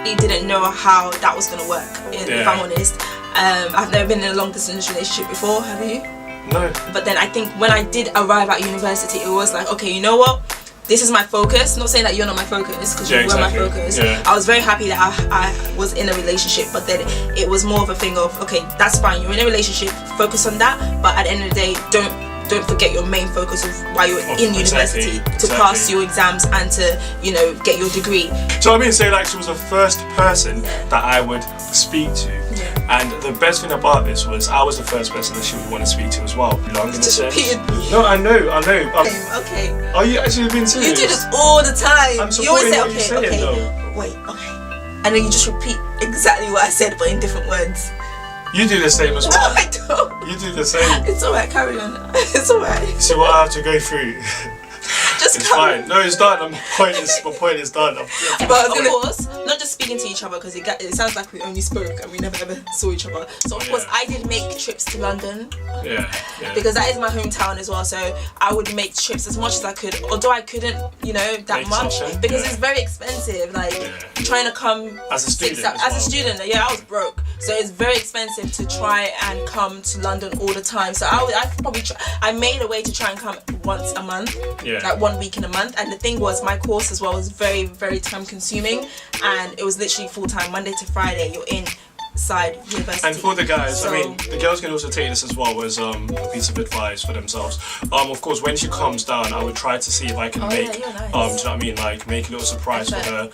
really didn't know how that was going to work, if I'm honest. I've never been in a long distance relationship before, have you? No. But then I think when I did arrive at university, it was like, okay, you know what? This is my focus. Not saying that you're not my focus, because you were my focus. Yeah. I was very happy that I was in a relationship, but then it was more of a thing of, okay, that's fine, you're in a relationship, focus on that, but at the end of the day, don't forget your main focus of why you're in university, to pass your exams and to, you know, get your degree. So I mean, say like she was the first person that I would speak to. And the best thing about this was I was the first person that she would want to speak to as well. Long in a sense. No, I know. Okay. Are you actually being serious? You do this all the time. I'm You always supporting say, what you're saying, okay. though. Wait, okay. And then you just repeat exactly what I said, but in different words. You do the same as No, well. I don't. You do the same. It's alright, carry on. It's alright. You see what I have to go through? It's fine. No, it's done. My point is done. But of course, not just speaking to each other, because it sounds like we only spoke and we never ever saw each other. So of course, I did make trips to London. Yeah. Because that is my hometown as well. So I would make trips as much as I could, although I couldn't, you know, that much, because it's very expensive. Like trying to come as a student. I was broke, so it's very expensive to try and come to London all the time. So I made a way to try and come once a month, like 1 week in a month. And the thing was, my course as well was very, very time consuming, and it was literally full time, Monday to Friday. You're inside university. And for the guys, I mean, the girls can also take this as well as a piece of advice for themselves. Of course, when she comes down, I would try to see if I can make, do you know what I mean, like make a little surprise for her,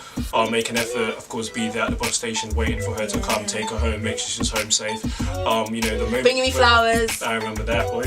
make an effort, of course, be there at the bus station waiting for her to come, take her home, make sure she's home safe. You know, the moment bringing me flowers. I remember that, boy.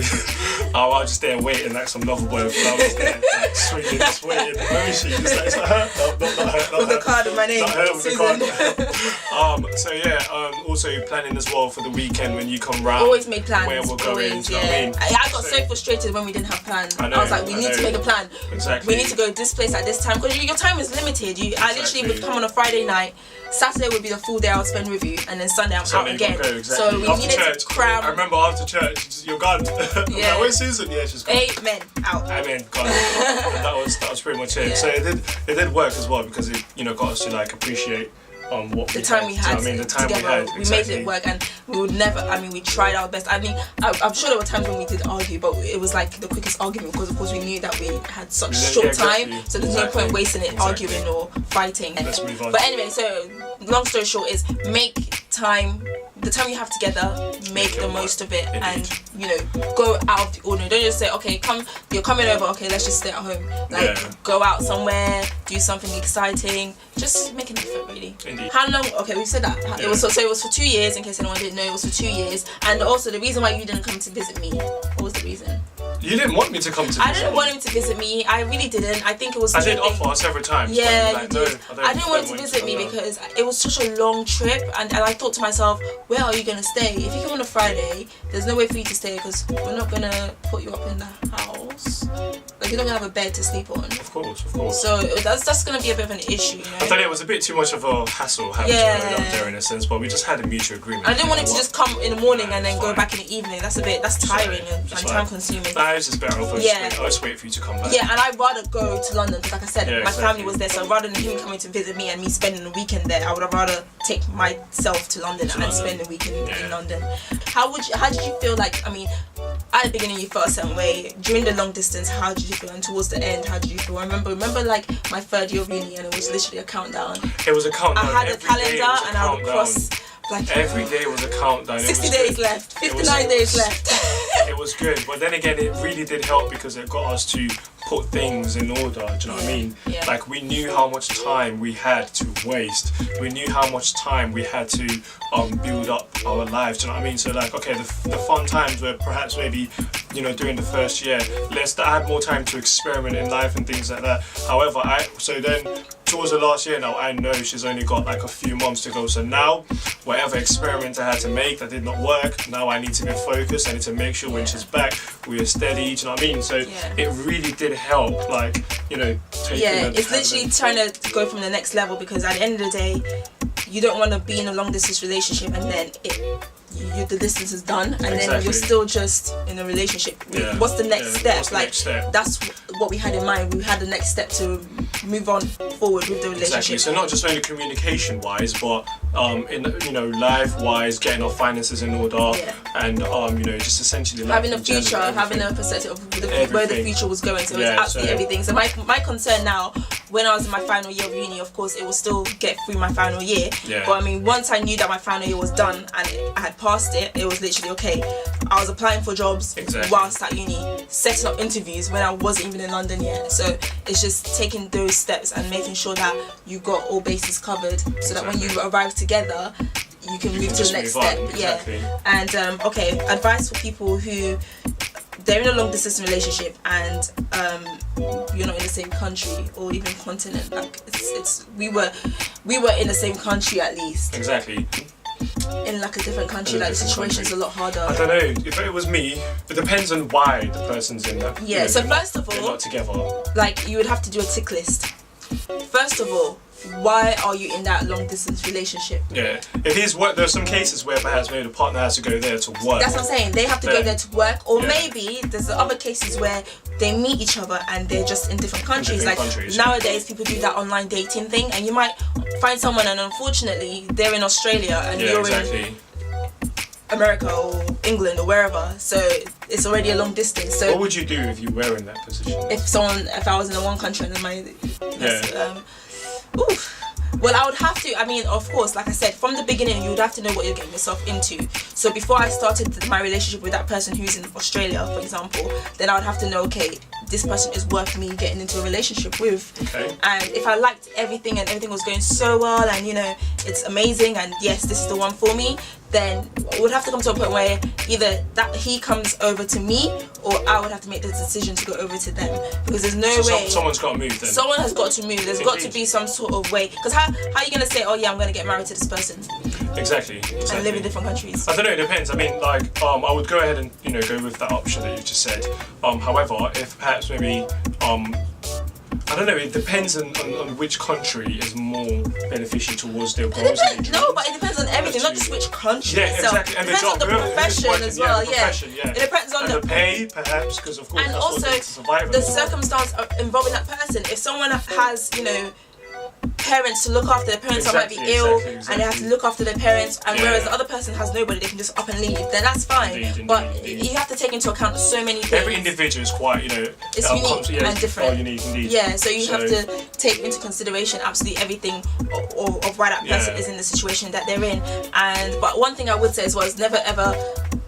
I was just there waiting like some lover boy with flowers there, like swinging, just waiting. Where is she? Just like, is that her? No, not her. With the card of my name. Not her with Susan. the card. So yeah, also planning as well for the weekend when you come round. Always made plans. Where we're going. Always, Do you know what I mean? I got so frustrated when we didn't have plans. I was like, we need to make a plan. Exactly. We need to go to this place at this time, because your time is limited. I literally would come on a Friday night. Saturday would be the full day I would spend with you, and then Sunday I'm out again. Exactly. So we after needed church, to cram. I remember after church, you're gone. Yeah. Like, where's Susan? Yeah, she's gone. Amen. Out. Amen. Gone. that was pretty much it. Yeah. So it did work as well, because it got us to like appreciate what the time we had together. We made it work, and we would never. I mean, we tried our best. I mean, I'm sure there were times when we did argue, but it was like the quickest argument, because of course we knew that we had such short time, so there's no point wasting it arguing or fighting. Let's move on. But anyway, so long story short is make time. The time you have together, make the most of it. Indeed. And go out of the ordinary. Don't just say, okay, you're coming over, okay, let's just stay at home. Go out somewhere, do something exciting, just make an effort, really. Indeed. How long? Okay, we've said that. It was so it was for 2 years, in case anyone didn't know. It was for 2 years. And also the reason why you didn't come to visit me, what was the reason? You didn't want me to come to visit. I didn't want him to visit me. I really didn't. I think it was. I did offer several times. Yeah, like, you did. No, I didn't want him to visit me because it was such a long trip, and I thought to myself, where are you gonna stay? If you come on a Friday, there's no way for you to stay, because we're not gonna put you up in the house. Like, you're not gonna have a bed to sleep on. Of course. So that's gonna be a bit of an issue, you know? I thought it was a bit too much of a hassle having to go down there in a sense, but we just had a mutual agreement. I didn't want him to just come in the morning and then go back in the evening. That's tiring and time consuming. Nah, it's just better off. I'll just wait for you to come back. Yeah, and I'd rather go to London, because like I said, my family was there, so rather than him coming to visit me and me spending the weekend there, I would have rather take myself to London and spend the weekend in London. How did you feel, like, I mean, at the beginning you felt a certain way, during the long distance how did you feel, and towards the end how did you feel? I remember like my third year of uni, and it was literally a countdown. It was a countdown. I had a calendar and I would cross, like, every day was a countdown. 60 days left, 59 days left. It was good, but then again it really did help, because it got us to put things in order, do you know what I mean? Yeah. Like, we knew how much time we had to waste, we knew how much time we had to build up our lives, do you know what I mean? So like, okay, the fun times were perhaps maybe, during the first year, I had more time to experiment in life and things like that. However, towards the last year now, I know she's only got like a few months to go, so now whatever experiment I had to make that did not work, now I need to be focused. I need to make sure when she's back we are steady, do you know what I mean? So it really did help, like, taking it's literally trying to go from the next level, because at the end of the day, you don't want to be in a long distance relationship and then the distance is done and then you're still just in a relationship. What's the next step? What's the next step? That's what we had in mind. We had the next step to move on forward with the relationship. Exactly. So not just only communication wise, but in life wise, getting our finances in order, and just essentially like, having a future, having a perspective of where the future was going. So it's absolutely everything. So my concern now, when I was in my final year of uni, of course, it will still get through my final year. But I mean, once I knew that my final year was done and I had passed it, it was literally okay. I was applying for jobs whilst at uni, setting up interviews when I wasn't even in London yet. So it's just taking those steps and making sure that you got all bases covered, so that when you arrive together, you can move to the next step. And advice for people who they're in a long distance relationship and you're not in the same country or even continent. Like we were in the same country at least. Exactly. In like a different country, like the situation's a lot harder. I don't know. If it was me, it depends on why the person's in that. Yeah. So first of all, they're not together. Like you would have to do a tick list. First of all, why are you in that long distance relationship? Yeah. If he's work, there's some cases where perhaps maybe the partner has to go there to work. That's what I'm saying. They have to go there to work, or maybe there's the other cases where they meet each other and they're just in different countries. Nowadays, people do that online dating thing, and you might find someone, and unfortunately, they're in Australia and you're in America or England or wherever. So it's already a long distance. So what would you do if you were in that position? If I was in one country and well, I would have to, I mean, of course, like I said, from the beginning, you would have to know what you're getting yourself into. So before I started my relationship with that person who's in Australia, for example, then I would have to know, okay, this person is worth me getting into a relationship with. And if I liked everything and everything was going so well and, it's amazing and yes, this is the one for me, then it would have to come to a point where either that he comes over to me or I would have to make the decision to go over to them, because there's no way. Someone's got to move then. Someone has got to move. There's got to be some sort of way. Because how are you going to say, oh yeah, I'm going to get married to this person? Exactly. And live in different countries. I don't know, it depends. I mean, like, I would go ahead and, go with that option that you just said. However, if perhaps maybe, I don't know, it depends on which country is more beneficial towards their goals. No, but it depends on everything, not just which country itself. Exactly. And it depends on the profession as well, It depends on the pay, perhaps, because of course and that's also the circumstance involving that person. If someone has, parents to look after, their parents might be ill and they have to look after their parents, and whereas the other person has nobody, they can just up and leave, then that's fine. Indeed. You have to take into account so many things. Every individual is quite, it's unique and different. Unique indeed. So you have to take into consideration absolutely everything of why that person is in the situation that they're in. But one thing I would say as well is never ever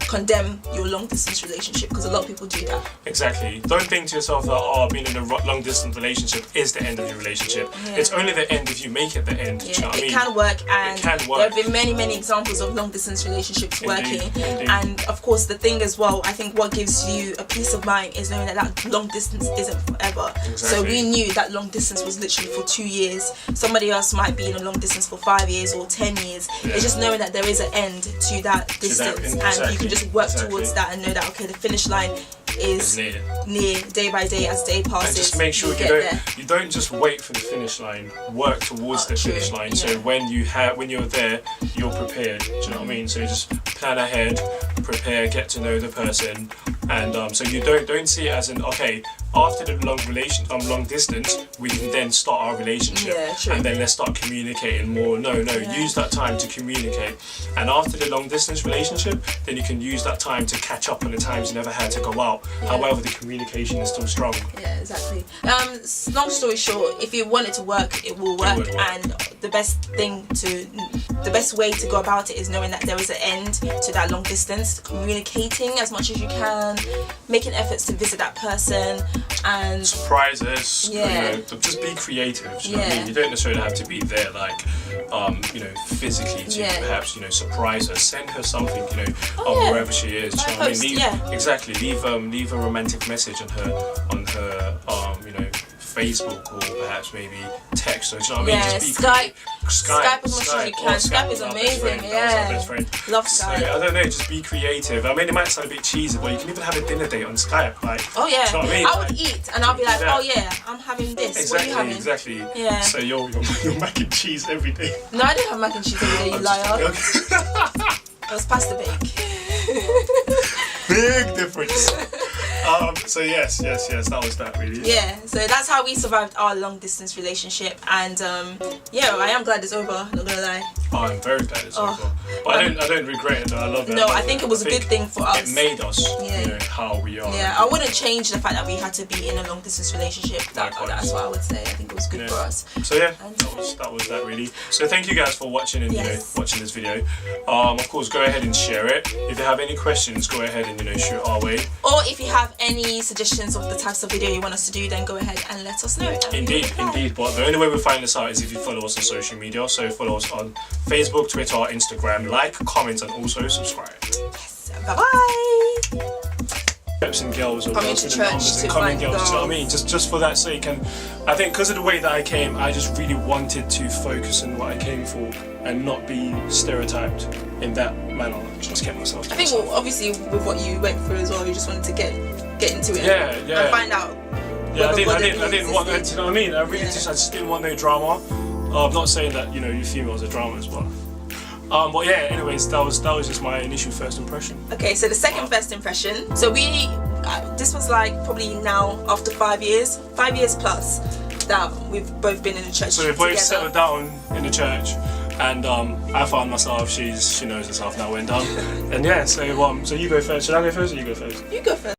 condemn your long distance relationship, because a lot of people do that. Exactly. Don't think to yourself that being in a long distance relationship is the end of your relationship. It's only the end if you make it the end. Do you know what I mean? Can work, and there have been many examples of long distance relationships working. And of course, the thing as well, I think what gives you a peace of mind is knowing that long distance isn't forever. So we knew that long distance was literally for 2 years. Somebody else might be in a long distance for 5 years or 10 years. It's just knowing that there is an end to that distance, and you can just work towards that and know that, okay, the finish line is near day by day as day passes. And just make sure you don't just wait for the finish line. Work towards the finish line. So when you're there, you're prepared. Do you know what I mean? So you just plan ahead, prepare, get to know the person, and so you don't see it as an after the long distance, we can then start our relationship, and then let's start communicating more. No, use that time to communicate, and after the long distance relationship, then you can use that time to catch up on the times you never had to go out. However, the communication is still strong. Yeah, exactly. Long story short, if you want it to work, it will work, and the best way to go about it is knowing that there is an end to that long distance, communicating as much as you can, making efforts to visit that person, and surprises. Just be creative. Do you know what I mean? You don't necessarily have to be there, like, physically to perhaps, surprise her, send her something, wherever she is. Do you know what I mean? Exactly. Leave a romantic message on her, Facebook or perhaps maybe text. Or, do you know what I mean? Yeah, Just be Skype. Skype as much as you can. Oh, Skype is was our best amazing. friend. That was our best friend. Love So, Skype. I don't know, just be creative. I mean, it might sound a bit cheesy, but you can even have a dinner date on Skype. Like, Oh yeah, do you know what I mean? I would eat and I'll be like, Yeah. oh yeah, I'm having this. Exactly, What are you having? exactly. Yeah. So you're mac and cheese every day. No, I didn't have mac and cheese every day, you I'm liar. just- okay. It was pasta bake. Big difference. So yes, that was that really. Yeah, so that's how we survived our long distance relationship, and yeah, I am glad it's over. Not gonna lie. Oh, I'm very glad it's over. But I don't regret it though. I love it. No, I think it was a good thing for us. It made us, Yeah. you know, how we are. Yeah, I wouldn't change the fact that we had to be in a long distance relationship. That's what I would say. I think it was good for us. So yeah, that was that really. So thank you guys for watching and watching this video. Of course, go ahead and share it. If you have any questions, go ahead and shoot our way. Or if you have any suggestions of the types of video you want us to do, then go ahead and let us know. Indeed. But the only way we find this out is if you follow us on social media. So follow us on Facebook, Twitter, Instagram. Like, comment, and also subscribe. Yes. Bye bye. Steps and girls or Coming girls to in the church numbers to and coming find girls. You know what I girls. mean? Just for that sake, and I think because of the way that I came, I just really wanted to focus on what I came for and not be stereotyped in that manner. Just kept myself. To I think myself. obviously with what you went through as well, you just wanted to get into it. Yeah. And find out. Yeah, I whether didn't want that. existed. You know what I mean? I just didn't want no drama. I'm not saying that you females are dramas, but yeah. Anyways, that was just my initial first impression. Okay, so the second first impression. So we, this was like probably now after 5 years plus that we've both been in the church. So we both settled down in the church, and I found myself. She knows herself now. Went down, and yeah. So you go first. Should I go first or you go first? You go first.